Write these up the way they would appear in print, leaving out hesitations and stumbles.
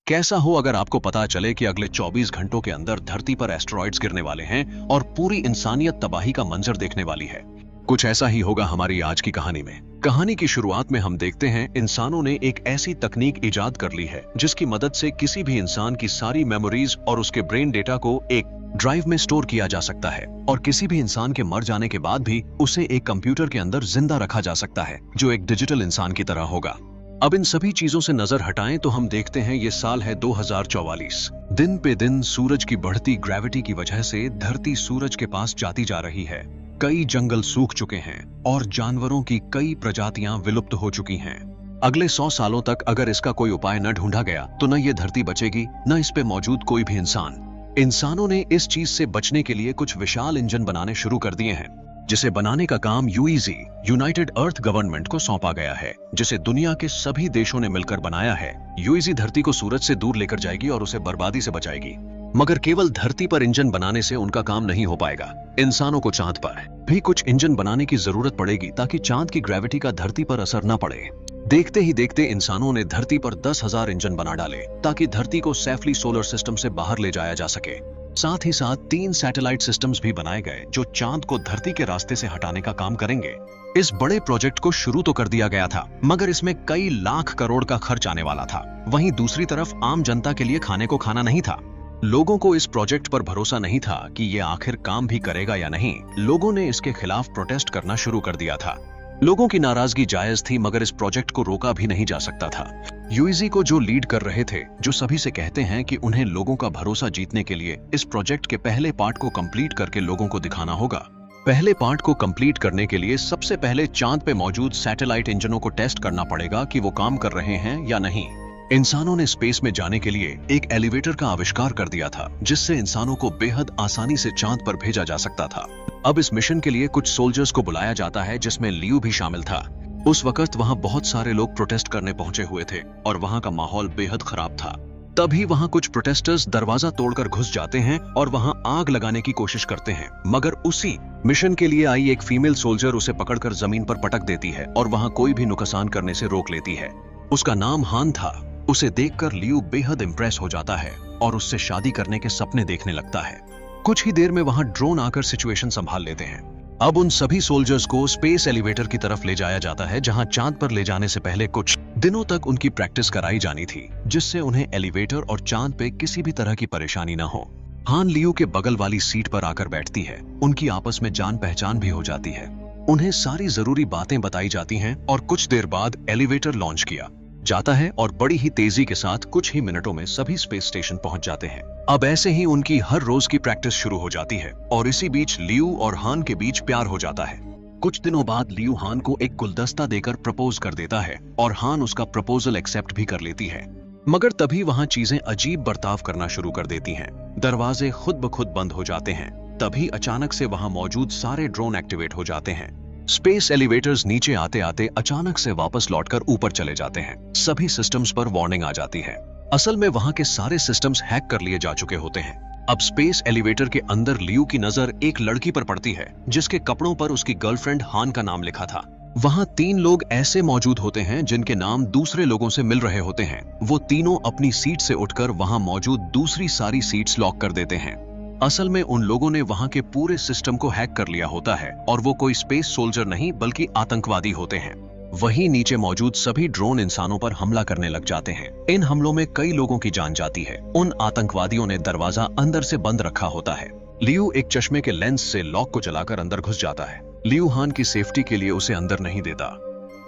कैसा हो अगर आपको पता चले कि अगले 24 घंटों के अंदर धरती पर एस्टेरॉइड्स गिरने वाले हैं और पूरी इंसानियत तबाही का मंजर देखने वाली है। कुछ ऐसा ही होगा हमारी आज की कहानी में। कहानी की शुरुआत में हम देखते हैं इंसानों ने एक ऐसी तकनीक इजाद कर ली है जिसकी मदद से किसी भी इंसान की सारी मेमोरीज और उसके ब्रेन डेटा को एक ड्राइव में स्टोर किया जा सकता है और किसी भी इंसान के मर जाने के बाद भी उसे एक कंप्यूटर के अंदर जिंदा रखा जा सकता है जो एक डिजिटल इंसान की तरह होगा। अब इन सभी चीजों से नजर हटाएं तो हम देखते हैं ये साल है 2044। दिन पे दिन सूरज की बढ़ती ग्रेविटी की वजह से धरती सूरज के पास जाती जा रही है। कई जंगल सूख चुके हैं और जानवरों की कई प्रजातियां विलुप्त हो चुकी हैं। अगले 100 सालों तक अगर इसका कोई उपाय न ढूंढा गया तो न ये धरती बचेगी न इस पे मौजूद कोई भी इंसान। इंसानों ने इस चीज से बचने के लिए कुछ विशाल इंजन बनाने शुरू कर दिए हैं जिसे बनाने का काम यूईजी यूनाइटेड अर्थ गवर्नमेंट को सौंपा गया है, जिसे दुनिया के सभी देशों ने मिलकर बनाया है। यूईजी धरती को सूरज से दूर लेकर जाएगी और उसे बर्बादी से बचाएगी। मगर केवल धरती पर इंजन बनाने से उनका काम नहीं हो पाएगा। इंसानों को चांद पर भी कुछ इंजन बनाने की जरूरत पड़ेगी ताकि चांद की ग्रेविटी का धरती पर असर न पड़े। देखते ही देखते इंसानों ने धरती पर 10,000 इंजन बना डाले ताकि धरती को सेफली सोलर सिस्टम से बाहर ले जाया जा सके। साथ ही साथ 3 सैटेलाइट सिस्टम्स भी बनाए गए जो चांद को धरती के रास्ते से हटाने का काम करेंगे। इस बड़े प्रोजेक्ट को शुरू तो कर दिया गया था मगर इसमें कई लाख करोड़ का खर्च आने वाला था। वहीं दूसरी तरफ आम जनता के लिए खाने को खाना नहीं था। लोगों को इस प्रोजेक्ट पर भरोसा नहीं था कि ये आखिर काम भी करेगा या नहीं। लोगों ने इसके खिलाफ प्रोटेस्ट करना शुरू कर दिया था। लोगों की नाराजगी जायज थी मगर इस प्रोजेक्ट को रोका भी नहीं जा सकता था। यूईजी को जो लीड कर रहे थे, जो सभी से कहते हैं कि उन्हें लोगों का भरोसा जीतने के लिए इस प्रोजेक्ट के पहले पार्ट को कंप्लीट करके लोगों को दिखाना होगा। पहले पार्ट को कंप्लीट करने के लिए सबसे पहले चांद पे मौजूद सैटेलाइट इंजनों को टेस्ट करना पड़ेगा कि वो काम कर रहे हैं या नहीं। इंसानों ने स्पेस में जाने के लिए एक एलिवेटर का आविष्कार कर दिया था जिससे इंसानों को बेहद आसानी से चांद पर भेजा जा सकता था। अब इस मिशन के लिए कुछ सोल्जर्स को बुलाया जाता है जिसमें लियू भी शामिल था। उस वक्त वहां बहुत सारे लोग प्रोटेस्ट करने पहुंचे हुए थे और वहां का माहौल बेहद खराब था। तभी वहां कुछ प्रोटेस्टर्स दरवाजा तोड़कर घुस जाते हैं और वहां आग लगाने की कोशिश करते हैं मगर उसी मिशन के लिए आई एक फीमेल सोल्जर उसे पकड़कर जमीन पर पटक देती है और वहां कोई भी नुकसान करने से रोक लेती है। उसका नाम हान था। उसे देखकर लियू बेहद इंप्रेस हो जाता है और उससे शादी करने के सपने देखने लगता है। कुछ ही देर में वहां ड्रोन आकर सिचुएशन संभाल लेते हैं। अब उन सभी सोल्जर्स को स्पेस एलिवेटर की तरफ ले जाया जाता है जहां चांद पर ले जाने से पहले कुछ दिनों तक उनकी प्रैक्टिस कराई जानी थी जिससे उन्हें एलिवेटर और चांद पे किसी भी तरह की परेशानी न हो। हान लियू के बगल वाली सीट पर आकर बैठती है। उनकी आपस में जान पहचान भी हो जाती है। उन्हें सारी जरूरी बातें बताई जाती हैं और कुछ देर बाद एलिवेटर लॉन्च किया जाता है और बड़ी ही तेजी के साथ कुछ ही मिनटों में सभी स्पेस स्टेशन पहुंच जाते हैं। अब ऐसे ही उनकी हर रोज की प्रैक्टिस शुरू हो जाती है और इसी बीच लियू और हान के बीच प्यार हो जाता है। कुछ दिनों बाद लियू हान को एक गुलदस्ता देकर प्रपोज कर देता है और हान उसका प्रपोजल एक्सेप्ट भी कर लेती है। मगर तभी वहां चीजें अजीब बर्ताव करना शुरू कर देती हैं। दरवाजे खुद ब खुद बंद हो जाते हैं। तभी अचानक से वहां मौजूद सारे ड्रोन एक्टिवेट हो जाते हैं। स्पेस एलिवेटर्स नीचे आते आते अचानक से वापस लौटकर ऊपर चले जाते हैं। सभी सिस्टम्स पर वार्निंग आ जाती है। असल में वहां के सारे सिस्टम्स हैक कर लिए जा चुके होते हैं। अब स्पेस एलिवेटर के अंदर लियू की नजर एक लड़की पर पड़ती है जिसके कपड़ों पर उसकी गर्लफ्रेंड हान का नाम लिखा था। वहां 3 लोग ऐसे मौजूद होते हैं जिनके नाम दूसरे लोगों से मिल रहे होते हैं। वो तीनों अपनी सीट से उठकर वहां मौजूद दूसरी सारी सीट्स लॉक कर देते हैं। असल में उन लोगों ने वहां के पूरे सिस्टम को हैक कर लिया होता है और वो कोई स्पेस सोल्जर नहीं बल्कि आतंकवादी होते हैं। वहीं नीचे मौजूद सभी ड्रोन इंसानों पर हमला करने लग जाते हैं। इन हमलों में कई लोगों की जान जाती है। उन आतंकवादियों ने दरवाजा अंदर से बंद रखा होता है। लियू एक चश्मे के लेंस से लॉक को जलाकर अंदर घुस जाता है। लियू हान की सेफ्टी के लिए उसे अंदर नहीं देता।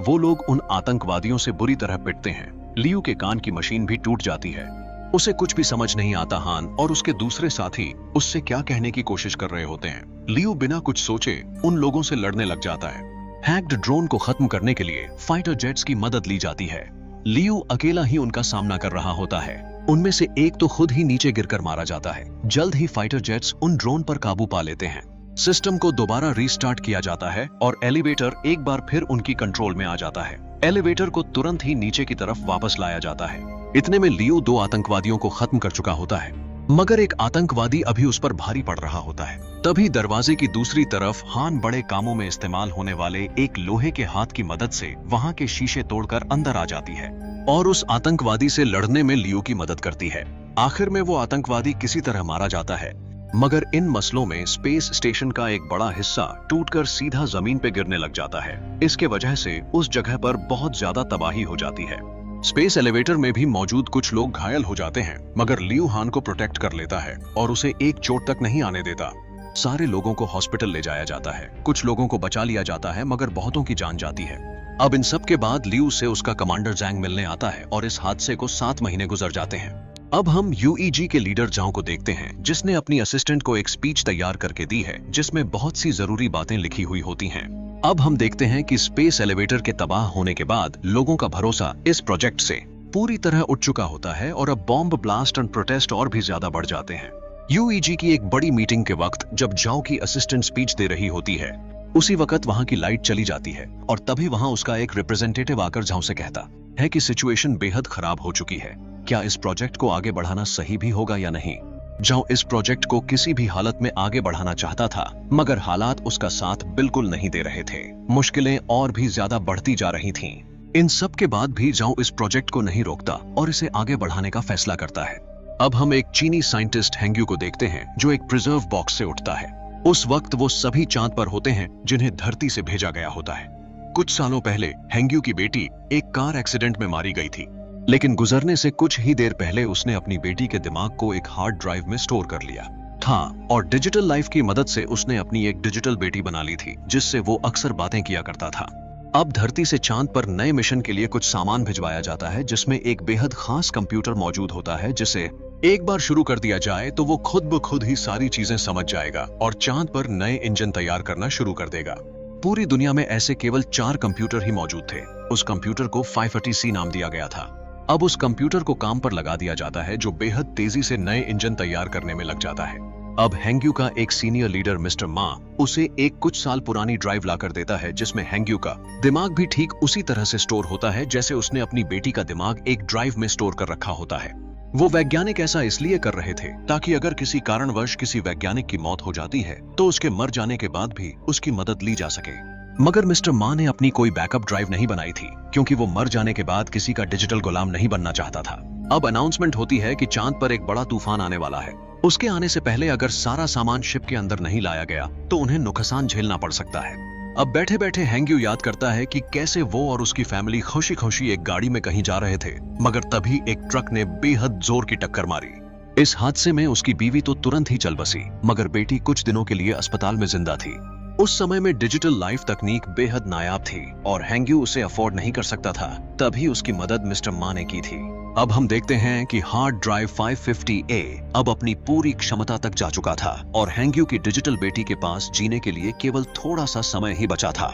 वो लोग उन आतंकवादियों से बुरी तरह पिटते हैं। लियू के कान की मशीन भी टूट जाती है। उसे कुछ भी समझ नहीं आता। हान और उसके दूसरे साथी उससे क्या कहने की कोशिश कर रहे होते हैं। लियू बिना कुछ सोचे उन लोगों से लड़ने लग जाता है। हैक्ड ड्रोन को खत्म करने के लिए फाइटर जेट्स की मदद ली जाती है। लियू अकेला ही उनका सामना कर रहा होता है। उनमें से एक तो खुद ही नीचे गिरकर मारा जाता है। जल्द ही फाइटर जेट्स उन ड्रोन पर काबू पा लेते हैं। सिस्टम को दोबारा रीस्टार्ट किया जाता है और एलिवेटर एक बार फिर उनकी कंट्रोल में आ जाता है। एलिवेटर को तुरंत ही नीचे की तरफ वापस लाया जाता है। इतने में लियू 2 आतंकवादियों को खत्म कर चुका होता है। मगर एक आतंकवादी अभी उस पर भारी पड़ रहा होता है। तभी दरवाजे की दूसरी तरफ हान बड़े कामों में इस्तेमाल होने वाले एक लोहे के हाथ की मदद से वहां के शीशे तोड़कर अंदर आ जाती है और उस आतंकवादी से लड़ने में लियो की मदद करती है। आखिर में वो आतंकवादी किसी तरह मारा जाता है, मगर इन मसलों में स्पेस स्टेशन का एक बड़ा हिस्सा टूटकर सीधा जमीन पे गिरने लग जाता है। इसके वजह से उस जगह पर बहुत ज्यादा तबाही हो जाती है। स्पेस एलिवेटर में भी मौजूद कुछ लोग घायल हो जाते हैं, मगर लियो हान को प्रोटेक्ट कर लेता है और उसे एक चोट तक नहीं आने देता। सारे लोगों को हॉस्पिटल ले जाया जाता है। कुछ लोगों को बचा लिया जाता है, मगर बहुतों की जान जाती है। अब इन सब के बाद लियो से उसका कमांडर जैंग मिलने आता है और इस हादसे को 7 महीने गुजर जाते हैं। अब हम यूईजी के लीडर जाओ को देखते हैं, जिसने अपनी असिस्टेंट को एक स्पीच तैयार करके दी है जिसमें बहुत सी जरूरी बातें लिखी हुई होती हैं। अब हम देखते हैं कि स्पेस एलिवेटर के तबाह होने के बाद लोगों का भरोसा इस प्रोजेक्ट से पूरी तरह उठ चुका होता है और अब बॉम्ब ब्लास्ट और प्रोटेस्ट और भी ज्यादा बढ़ जाते हैं। यूईजी की एक बड़ी मीटिंग के वक्त जब जाओ की असिस्टेंट स्पीच दे रही होती है, उसी वक्त वहां की लाइट चली जाती है और तभी वहां उसका एक रिप्रेजेंटेटिव आकर जाओ से कहता है कि सिचुएशन बेहद खराब हो चुकी है। क्या इस प्रोजेक्ट को आगे बढ़ाना सही भी होगा या नहीं? जाओ इस प्रोजेक्ट को किसी भी हालत में आगे बढ़ाना चाहता था, मगर हालात उसका साथ बिल्कुल नहीं दे रहे थे। मुश्किलें और भी ज्यादा बढ़ती जा रही थीं। इन सब के बाद भी जाओ इस प्रोजेक्ट को नहीं रोकता और इसे आगे बढ़ाने का फैसला करता है। अब हम एक चीनी साइंटिस्ट हेंग्यू को देखते हैं जो एक प्रिजर्व बॉक्स से उठता है। उस वक्त वो सभी चांद पर होते हैं जिन्हें धरती से भेजा गया होता है। कुछ सालों पहले हेंग्यू की बेटी एक कार एक्सीडेंट में मारी गई थी, लेकिन गुजरने से कुछ ही देर पहले उसने अपनी बेटी के दिमाग को एक हार्ड ड्राइव में स्टोर कर लिया था और डिजिटल लाइफ की मदद से उसने अपनी एक डिजिटल बेटी बना ली थी जिससे वो अक्सर बातें किया करता था। अब धरती से चांद पर नए मिशन के लिए कुछ सामान भिजवाया जाता है जिसमें एक बेहद खास कंप्यूटर मौजूद होता है जिसे एक बार शुरू कर दिया जाए तो वो खुद ब खुद ही सारी चीजें समझ जाएगा और चांद पर नए इंजन तैयार करना शुरू कर देगा। पूरी दुनिया में ऐसे केवल 4 कंप्यूटर ही मौजूद थे। उस कंप्यूटर को 530C नाम दिया गया था। अब उस कंप्यूटर को काम पर लगा दिया जाता है जो बेहद तेजी से नए इंजन तैयार करने में लग जाता है। अब हेंग्यू का एक सीनियर लीडर मिस्टर मा उसे एक कुछ साल पुरानी ड्राइव लाकर देता है जिसमें हेंग्यू का दिमाग भी ठीक उसी तरह से स्टोर होता है जैसे उसने अपनी बेटी का दिमाग एक ड्राइव में स्टोर कर रखा होता है। वो वैज्ञानिक ऐसा इसलिए कर रहे थे ताकि अगर किसी कारणवश किसी वैज्ञानिक की मौत हो जाती है तो उसके मर जाने के बाद भी उसकी मदद ली जा सके। मगर मिस्टर मा ने अपनी कोई बैकअप ड्राइव नहीं बनाई थी क्योंकि वो मर जाने के बाद किसी का डिजिटल गुलाम नहीं बनना चाहता था। अब अनाउंसमेंट होती है कि चांद पर एक बड़ा तूफान आने वाला है। उसके आने से पहले अगर सारा सामान शिप के अंदर नहीं लाया गया तो उन्हें नुकसान झेलना पड़ सकता है। अब बैठे बैठे हेंग्यू याद करता है कि कैसे वो और उसकी फैमिली खुशी खुशी एक गाड़ी में कहीं जा रहे थे, मगर तभी एक ट्रक ने बेहद जोर की टक्कर मारी। इस हादसे में उसकी बीवी तो तुरंत ही चल बसी, मगर बेटी कुछ दिनों के लिए अस्पताल में जिंदा थी। उस समय में डिजिटल लाइफ तकनीक बेहद नायाब थी और हेंग्यू उसे अफोर्ड नहीं कर सकता था, तभी उसकी मदद मिस्टर मा ने की थी। अब हम देखते हैं कि हार्ड ड्राइव 550A अब अपनी पूरी क्षमता तक जा चुका था और हेंग्यू की डिजिटल बेटी के पास जीने के लिए केवल थोड़ा सा समय ही बचा था।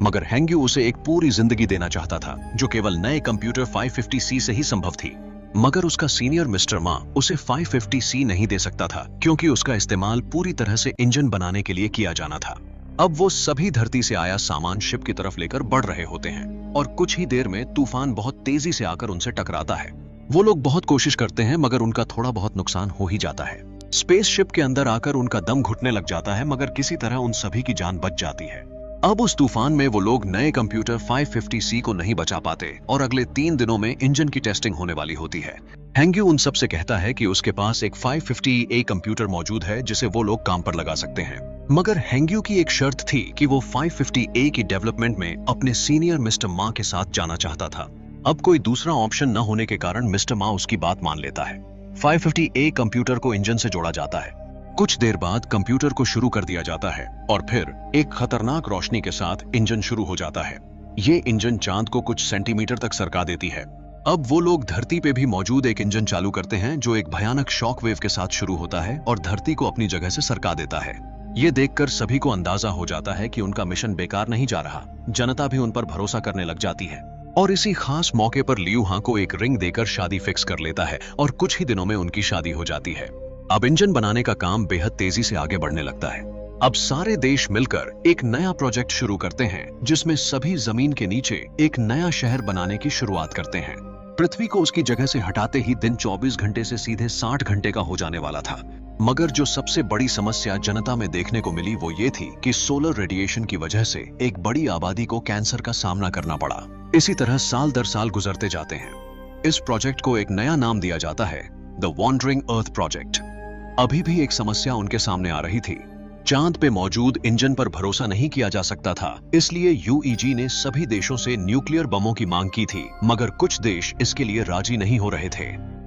मगर हेंग्यू उसे एक पूरी जिंदगी देना चाहता था जो केवल नए कंप्यूटर 550C से ही संभव थी। मगर उसका सीनियर मिस्टर मा उसे 550C नहीं दे सकता था क्योंकि उसका इस्तेमाल पूरी तरह से इंजन बनाने के लिए किया जाना था। अब वो सभी धरती से आया सामान शिप की तरफ लेकर बढ़ रहे होते हैं और कुछ ही देर में तूफान बहुत तेजी से आकर उनसे टकराता है। वो लोग बहुत कोशिश करते हैं मगर उनका थोड़ा बहुत नुकसान हो ही जाता है। स्पेस शिप के अंदर आकर उनका दम घुटने लग जाता है, मगर किसी तरह उन सभी की जान बच जाती है। अब उस तूफान में वो लोग नए कंप्यूटर 550C को नहीं बचा पाते और अगले 3 दिनों में इंजन की टेस्टिंग होने वाली होती है। हेंग्यू उन सब से कहता है कि उसके पास एक 550A कंप्यूटर मौजूद है जिसे वो लोग काम पर लगा सकते हैं, मगर हेंग्यू की एक शर्त थी कि वो 550A की डेवलपमेंट में अपने सीनियर मिस्टर मा के साथ जाना चाहता था। अब कोई दूसरा ऑप्शन न होने के कारण मिस्टर मा उसकी बात मान लेता है। 550A कंप्यूटर को इंजन से जोड़ा जाता है। कुछ देर बाद कंप्यूटर को शुरू कर दिया जाता है और फिर एक खतरनाक रोशनी के साथ इंजन शुरू हो जाता है। ये इंजन चांद को कुछ सेंटीमीटर तक सरका देती है। अब वो लोग धरती पे भी मौजूद एक इंजन चालू करते हैं जो एक भयानक शॉक वेव के साथ शुरू होता है और धरती को अपनी जगह से सरका देता है। ये देखकर सभी को अंदाजा हो जाता है कि उनका मिशन बेकार नहीं जा रहा। जनता भी उन पर भरोसा करने लग जाती है और इसी खास मौके पर लियू हां को एक रिंग देकर शादी फिक्स कर लेता है और कुछ ही दिनों में उनकी शादी हो जाती है। अब इंजन बनाने का काम बेहद तेजी से आगे बढ़ने लगता है। अब सारे देश मिलकर एक नया प्रोजेक्ट शुरू करते हैं जिसमें सभी जमीन के नीचे एक नया शहर बनाने की शुरुआत करते हैं। पृथ्वी को उसकी जगह से हटाते ही दिन 24 घंटे से सीधे 60 घंटे का हो जाने वाला था। मगर जो सबसे बड़ी समस्या जनता में देखने को मिली वो ये थी कि सोलर रेडिएशन की वजह से एक बड़ी आबादी को कैंसर का सामना करना पड़ा। इसी तरह साल दर साल गुजरते जाते हैं। इस प्रोजेक्ट को एक नया नाम दिया जाता है द वॉन्डरिंग अर्थ प्रोजेक्ट। अभी भी एक समस्या उनके सामने आ रही थी। चांद पे मौजूद इंजन पर भरोसा नहीं किया जा सकता था, इसलिए यूईजी ने सभी देशों से न्यूक्लियर बमों की मांग की थी, मगर कुछ देश इसके लिए राजी नहीं हो रहे थे।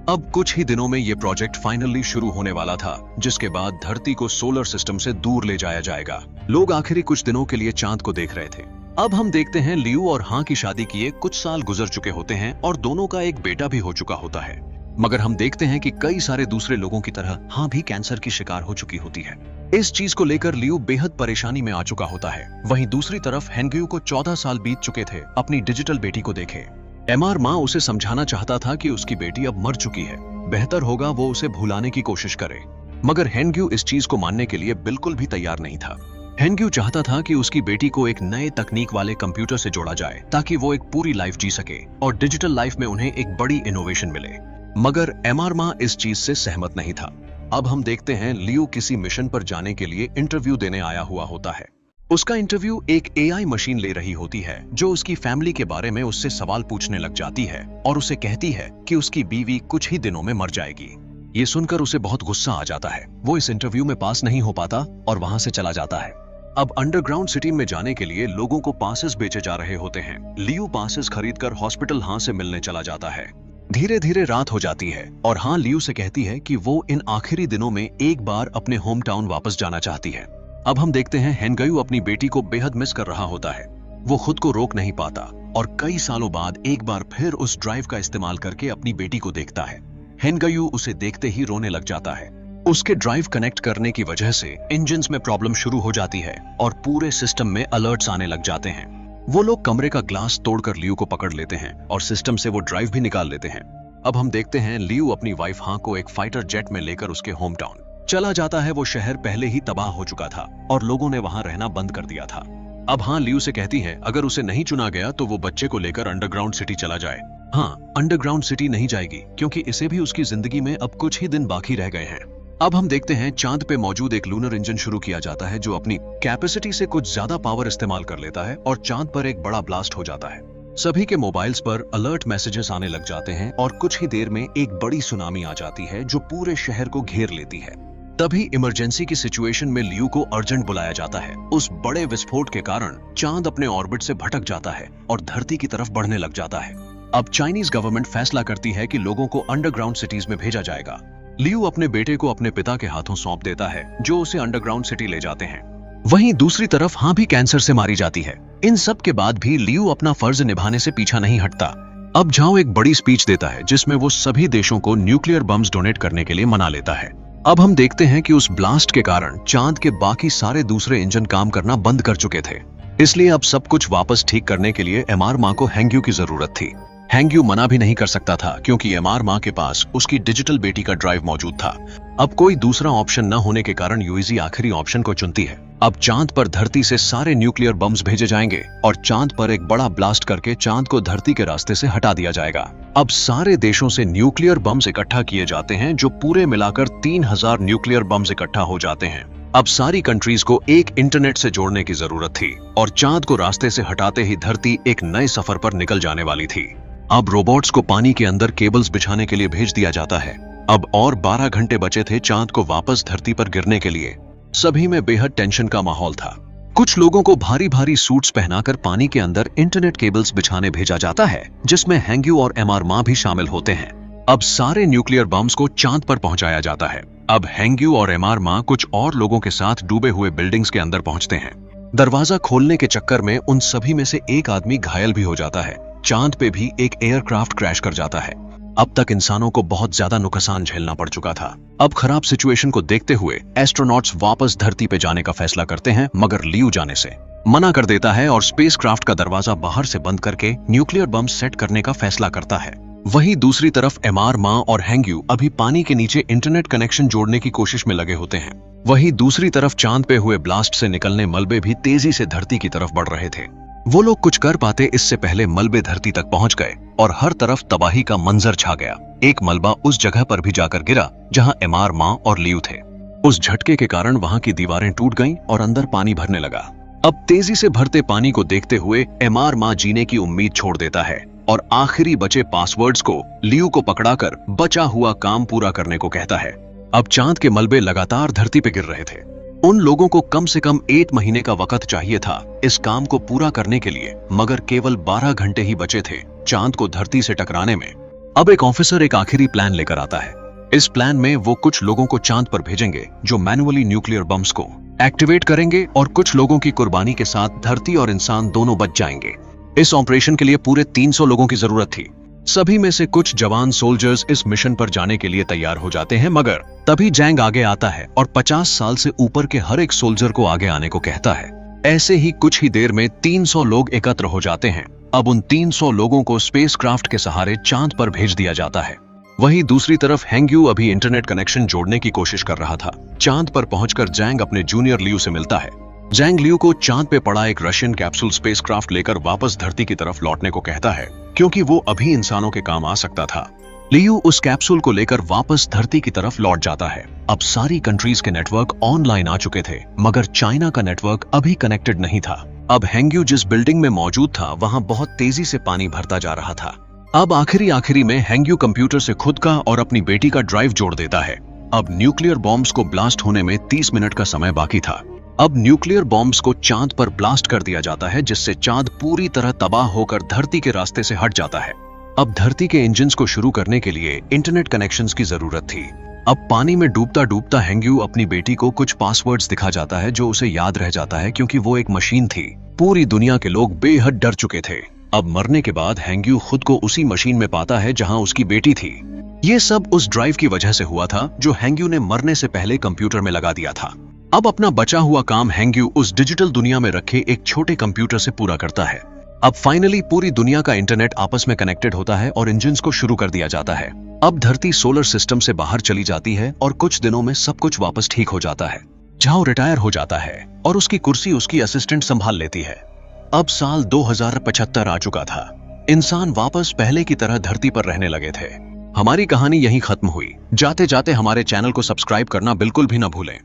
अब कुछ ही दिनों में ये प्रोजेक्ट फाइनली शुरू होने वाला था, जिसके बाद धरती को सोलर सिस्टम से दूर ले जाया जाएगा। लोग आखिरी कुछ दिनों के लिए चांद को देख रहे थे। अब हम देखते हैं लियू और हां की शादी किए कुछ साल गुजर चुके होते हैं और दोनों का एक बेटा भी हो चुका होता है। मगर हम देखते हैं कि कई सारे दूसरे लोगों की तरह हां भी कैंसर की शिकार हो चुकी होती है। इस चीज को लेकर लियू बेहद परेशानी में आ चुका होता है। वहीं दूसरी तरफ हेंग्यू को 14 साल बीत चुके थे अपनी डिजिटल बेटी को देखे। एमआर मां उसे समझाना चाहता था कि उसकी बेटी अब मर चुकी है, बेहतर होगा वो उसे भुलाने की कोशिश करे। मगर हेंग्यू इस चीज को मानने के लिए बिल्कुल भी तैयार नहीं था। हेंग्यू चाहता था कि उसकी बेटी को एक नए तकनीक वाले कंप्यूटर से जोड़ा जाए ताकि वो एक पूरी लाइफ जी सके और डिजिटल लाइफ में उन्हें एक बड़ी इनोवेशन मिले। मगर एमआर मां इस चीज से सहमत नहीं था। अब हम देखते हैं लियू किसी मिशन पर जाने के लिए इंटरव्यू देने आया हुआ होता है। उसका इंटरव्यू एक एआई मशीन ले रही होती है जो उसकी फैमिली के बारे में उससे सवाल पूछने लग जाती है और उसे कहती है कि उसकी बीवी कुछ ही दिनों में मर जाएगी। ये सुनकर उसे बहुत गुस्सा आ जाता है। वो इस इंटरव्यू में पास नहीं हो पाता और वहां से चला जाता है। अब अंडरग्राउंड सिटी में जाने के लिए लोगों को पासेस बेचे जा रहे होते हैं। लियू पासेस खरीदकर हॉस्पिटल हां से मिलने चला जाता है। धीरे धीरे रात हो जाती है और हां लियू से कहती है कि वो इन आखिरी दिनों में एक बार अपने होम टाउन वापस जाना चाहती है। अब हम देखते हैं हेंग्यू अपनी बेटी को बेहद मिस कर रहा होता है। वो खुद को रोक नहीं पाता और कई सालों बाद एक बार फिर उस ड्राइव का इस्तेमाल करके अपनी बेटी को देखता है। हेंग्यू उसे देखते ही रोने लग जाता है। उसके ड्राइव कनेक्ट करने की वजह से इंजन्स में प्रॉब्लम शुरू हो जाती है और पूरे सिस्टम में अलर्ट्स आने लग जाते हैं। वो लोग कमरे का ग्लास तोड़कर लियू को पकड़ लेते हैं और सिस्टम से वो ड्राइव भी निकाल लेते हैं। अब हम देखते हैं लियू अपनी वाइफ हां को एक फाइटर जेट में लेकर उसके होम टाउन चला जाता है। वो शहर पहले ही तबाह हो चुका था और लोगों ने वहां रहना बंद कर दिया था। अब हां लियू से कहती है अगर उसे नहीं चुना गया तो वो बच्चे को लेकर अंडरग्राउंड सिटी चला जाए। हां अंडरग्राउंड सिटी नहीं जाएगी क्योंकि इसे भी उसकी जिंदगी में अब कुछ ही दिन बाकी रह गए हैं। अब हम देखते हैं चांद पे मौजूद एक लूनर इंजन शुरू किया जाता है जो अपनी कैपेसिटी से कुछ ज्यादा पावर इस्तेमाल कर लेता है और चांद पर एक बड़ा ब्लास्ट हो जाता है। सभी के मोबाइल्स पर अलर्ट मैसेजेस आने लग जाते हैं और कुछ ही देर में एक बड़ी सुनामी आ जाती है जो पूरे शहर को घेर लेती है। तभी इमरजेंसी की सिचुएशन में लियू को अर्जेंट बुलाया जाता है। उस बड़े विस्फोट के कारण चांद अपने ऑर्बिट से भटक जाता है और धरती की तरफ बढ़ने लग जाता है। अब चाइनीज गवर्नमेंट फैसला करती है कि लोगों को अंडरग्राउंड सिटीज में भेजा जाएगा। लियू अपने बेटे को अपने पिता के हाथों सौंप देता है जो उसे अंडरग्राउंड सिटी ले जाते हैं। वहीं दूसरी तरफ हां भी कैंसर से मारी जाती है। इन सब के बाद भी लियू अपना फर्ज निभाने से पीछा नहीं हटता। अब झाओ एक बड़ी स्पीच देता है जिसमें वो सभी देशों को न्यूक्लियर बम्स डोनेट करने के लिए मना लेता है। अब हम देखते हैं कि उस ब्लास्ट के कारण चांद के बाकी सारे दूसरे इंजन काम करना बंद कर चुके थे, इसलिए अब सब कुछ वापस ठीक करने के लिए एमआर मां को हेंग्यू की जरूरत थी। हेंग्यू मना भी नहीं कर सकता था क्योंकि एमआर मां के पास उसकी डिजिटल बेटी का ड्राइव मौजूद था। अब कोई दूसरा ऑप्शन न होने के कारण यूईजी आखिरी ऑप्शन को चुनती है। अब चांद पर धरती से सारे न्यूक्लियर बम्स भेजे जाएंगे और चांद पर एक बड़ा ब्लास्ट करके चांद को धरती के रास्ते से हटा दिया जाएगा। अब सारे देशों से न्यूक्लियर बम्स इकट्ठा किए जाते हैं जो पूरे मिलाकर 3000 न्यूक्लियर बम्स इकट्ठा हो जाते हैं। अब सारी कंट्रीज को एक इंटरनेट से जोड़ने की जरूरत थी और चांद को रास्ते से हटाते ही धरती एक नए सफर पर निकल जाने वाली थी। अब रोबोट्स को पानी के अंदर केबल्स बिछाने के लिए भेज दिया जाता है। अब और 12 घंटे बचे थे चांद को वापस धरती पर गिरने के लिए। सभी में बेहद टेंशन का माहौल था। कुछ लोगों को भारी भारी सूट्स पहनाकर पानी के अंदर इंटरनेट केबल्स बिछाने भेजा जाता है जिसमें हेंग्यू और एमआर मां भी शामिल होते हैं। अब सारे न्यूक्लियर बम्स को चांद पर पहुंचाया जाता है। अब हेंग्यू और एमआर मां कुछ और लोगों के साथ डूबे हुए बिल्डिंग्स के अंदर पहुंचते हैं। दरवाजा खोलने के चक्कर में उन सभी में से एक आदमी घायल भी हो जाता है। चांद पे भी एक एयरक्राफ्ट क्रैश कर जाता है। अब तक इंसानों को बहुत ज्यादा नुकसान झेलना पड़ चुका था। अब खराब सिचुएशन को देखते हुए एस्ट्रोनॉट्स वापस धरती पे जाने का फैसला करते हैं, मगर लियू जाने से मना कर देता है और स्पेसक्राफ्ट का दरवाजा बाहर से बंद करके न्यूक्लियर बम सेट करने का फैसला करता है। वहीं दूसरी तरफ एमआर मां और हेंग्यू अभी पानी के नीचे इंटरनेट कनेक्शन जोड़ने की कोशिश में लगे होते हैं। वहीं दूसरी तरफ चांद पे हुए ब्लास्ट से निकलने मलबे भी तेजी से धरती की तरफ बढ़ रहे थे। वो लोग कुछ कर पाते इससे पहले मलबे धरती तक पहुंच गए और हर तरफ तबाही का मंजर छा गया। एक मलबा उस जगह पर भी जाकर गिरा जहां एमआर, मां और लियू थे। उस झटके के कारण वहां की दीवारें टूट गईं और अंदर पानी भरने लगा। अब तेजी से भरते पानी को देखते हुए एमआर, मां जीने की उम्मीद छोड़ देता है और आखिरी बचे पासवर्ड्स को लियू को पकड़ाकर बचा हुआ काम पूरा करने को कहता है। अब चांद के मलबे लगातार धरती पे गिर रहे थे। उन लोगों को कम से कम 1 महीने का वक्त चाहिए था इस काम को पूरा करने के लिए, मगर केवल 12 घंटे ही बचे थे चांद को धरती से टकराने में। अब एक ऑफिसर एक आखिरी प्लान लेकर आता है। इस प्लान में वो कुछ लोगों को चांद पर भेजेंगे जो मैन्युअली न्यूक्लियर बम्स को एक्टिवेट करेंगे और कुछ लोगों की कुर्बानी के साथ धरती और इंसान दोनों बच जाएंगे। इस ऑपरेशन के लिए पूरे 300 लोगों की जरूरत थी। सभी में से कुछ जवान सोल्जर्स इस मिशन पर जाने के लिए तैयार हो जाते हैं, मगर तभी जैंग आगे आता है और 50 साल से ऊपर के हर एक सोल्जर को आगे आने को कहता है। ऐसे ही कुछ ही देर में 300 लोग एकत्र हो जाते हैं। अब उन 300 लोगों को स्पेसक्राफ्ट के सहारे चांद पर भेज दिया जाता है। वहीं दूसरी तरफ हेंग्यू अभी इंटरनेट कनेक्शन जोड़ने की कोशिश कर रहा था। चांद पर पहुंचकर जैंग अपने जूनियर लियू से मिलता है। जैंग लियू को चांद पे पड़ा एक रशियन कैप्सूल स्पेसक्राफ्ट लेकर वापस धरती की तरफ लौटने को कहता है, क्योंकि वो अभी इंसानों के काम आ सकता था। लियू उस कैप्सूल को लेकर वापस धरती की तरफ लौट जाता है। अब सारी कंट्रीज के नेटवर्क ऑनलाइन आ चुके थे, मगर चाइना का नेटवर्क अभी कनेक्टेड नहीं था। अब हेंग्यू जिस बिल्डिंग में मौजूद था वहां बहुत तेजी से पानी भरता जा रहा था। अब आखिरी में हेंग्यू कंप्यूटर से खुद का और अपनी बेटी का ड्राइव जोड़ देता है। अब न्यूक्लियर बॉम्ब्स को ब्लास्ट होने में 30 मिनट का समय बाकी था। अब न्यूक्लियर बॉम्ब्स को चांद पर ब्लास्ट कर दिया जाता है, जिससे चांद पूरी तरह तबाह होकर धरती के रास्ते से हट जाता है। अब धरती के इंजन्स को शुरू करने के लिए इंटरनेट कनेक्शंस की जरूरत थी। अब पानी में डूबता डूबता हेंग्यू अपनी बेटी को कुछ पासवर्ड्स दिखा जाता है जो उसे याद रह जाता है, क्योंकि वो एक मशीन थी। पूरी दुनिया के लोग बेहद डर चुके थे। अब मरने के बाद हेंग्यू खुद को उसी मशीन में पाता है जहां उसकी बेटी थी। ये सब उस ड्राइव की वजह से हुआ था जो हेंग्यू ने मरने से पहले कंप्यूटर में लगा दिया था। अब अपना बचा हुआ काम हेंग्यू उस डिजिटल दुनिया में रखे एक छोटे कंप्यूटर से पूरा करता है। अब फाइनली पूरी दुनिया का इंटरनेट आपस में कनेक्टेड होता है और इंजन्स को शुरू कर दिया जाता है। अब धरती सोलर सिस्टम से बाहर चली जाती है और कुछ दिनों में सब कुछ वापस ठीक हो जाता है। झाओ रिटायर हो जाता है और उसकी कुर्सी उसकी असिस्टेंट संभाल लेती है। अब साल 2075 आ चुका था। इंसान वापस पहले की तरह धरती पर रहने लगे थे। हमारी कहानी यहीं खत्म हुई। जाते जाते हमारे चैनल को सब्सक्राइब करना बिल्कुल भी न भूलें।